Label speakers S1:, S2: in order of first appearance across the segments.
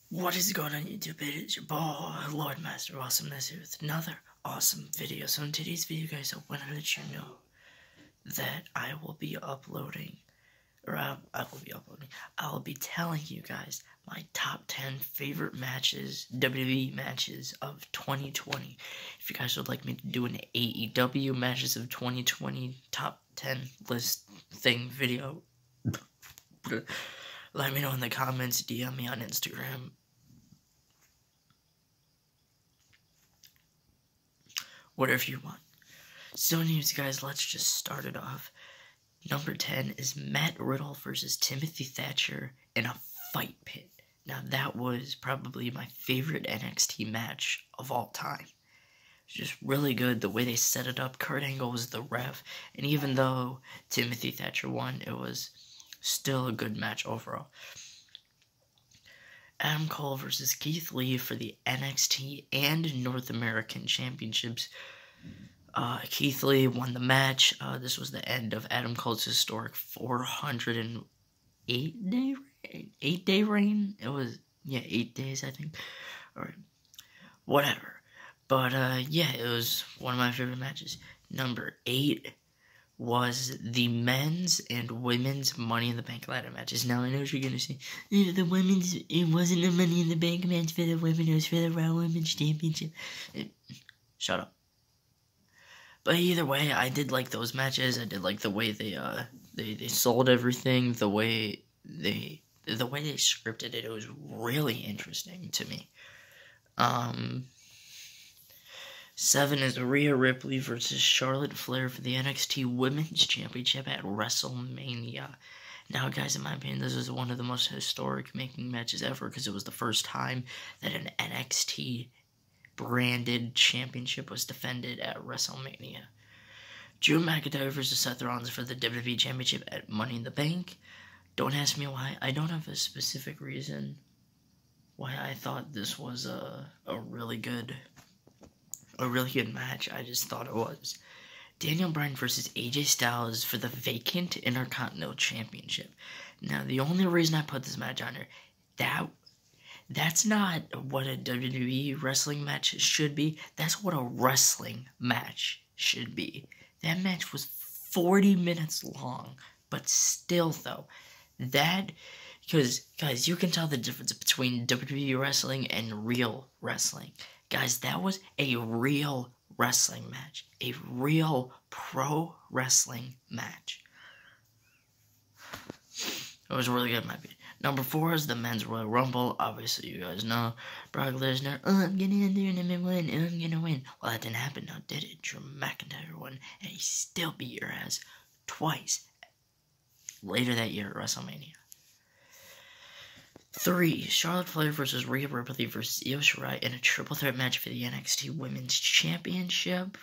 S1: What is going on YouTube? It is your boy, Lord Master Awesomeness here with another awesome video. So in today's video, guys, I want to let you know that I will be telling you guys my top 10 favorite matches, WWE matches of 2020. If you guys would like me to do an AEW matches of 2020 top 10 list thing video, let me know in the comments, DM me on Instagram. Whatever you want. So anyways, guys, let's just start it off. Number 10 is Matt Riddle versus Timothy Thatcher in a fight pit. Now, that was probably my favorite NXT match of all time. It's just really good. The way they set it up. Kurt Angle was the ref. And even though Timothy Thatcher won, it was still a good match overall. Adam Cole versus Keith Lee for the NXT and North American Championships. Keith Lee won the match. This was the end of Adam Cole's historic 408-day reign. It was, 8 days, I think. Alright, whatever. But, yeah, it was one of my favorite matches. Number 8 was the men's and women's Money in the Bank ladder matches. Now, I know what you're going to say. The women's, it wasn't a Money in the Bank match for the women, it was for the Raw Women's Championship. Shut up. But either way, I did like those matches. I did like the way they sold everything, the way they scripted it. It was really interesting to me. 7 is Rhea Ripley versus Charlotte Flair for the NXT Women's Championship at WrestleMania. Now, guys, in my opinion, this was one of the most historic making matches ever because it was the first time that an NXT branded championship was defended at WrestleMania. Drew McIntyre versus Seth Rollins for the WWE Championship at Money in the Bank. Don't ask me why. I don't have a specific reason why I thought this was a really good match. I just thought it was. Daniel Bryan versus AJ Styles for the vacant Intercontinental Championship. Now, the only reason I put this match on here, that's not what a WWE wrestling match should be. That's what a wrestling match should be. That match was 40 minutes long. But still, though, because, guys, you can tell the difference between WWE wrestling and real wrestling. Guys, that was a real wrestling match. A real pro wrestling match. It was really good, in my opinion. Number 4 is the Men's Royal Rumble. Obviously, you guys know. Brock Lesnar, I'm getting in there and I'm going to win, I'm going to win. Well, that didn't happen now, did it? Drew McIntyre won, and he still beat your ass twice later that year at WrestleMania. 3, Charlotte Flair versus Rhea Ripley versus Io Shirai in a triple threat match for the NXT Women's Championship.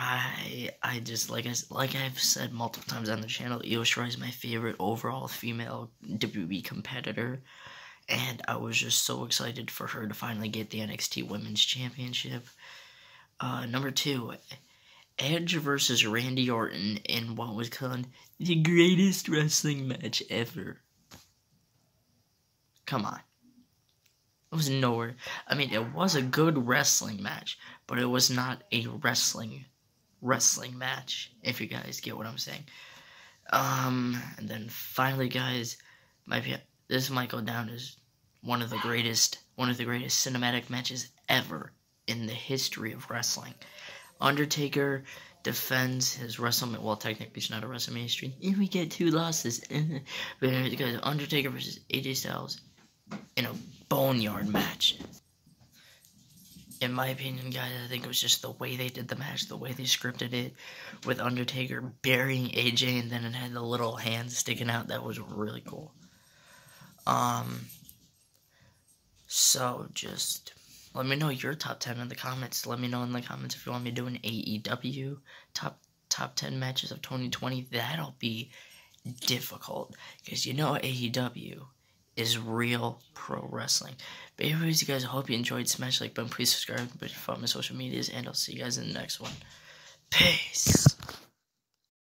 S1: I just, like I've said multiple times on the channel, Io Shirai is my favorite overall female WWE competitor, and I was just so excited for her to finally get the NXT Women's Championship. Number 2, Edge versus Randy Orton in what was called the greatest wrestling match ever. Come on. It was nowhere. I mean, it was a good wrestling match, but it was not a wrestling match, if you guys get what I'm saying. And then finally, guys, this might go down as one of the greatest cinematic matches ever in the history of wrestling. Undertaker defends his WrestleMania. Well, technically, it's not a WrestleMania streak. If we get 2 losses, but anyways, guys, Undertaker versus AJ Styles in a Boneyard match. In my opinion, guys, I think it was just the way they did the match, the way they scripted it, with Undertaker burying AJ, and then it had the little hand sticking out. That was really cool. So just let me know your top 10 in the comments. Let me know in the comments if you want me to do an AEW top 10 matches of 2020. That'll be difficult, because you know AEW is real pro wrestling. But anyways, you guys, I hope you enjoyed. Smash the like button, please subscribe, but follow my social medias, and I'll see you guys in the next one. Peace.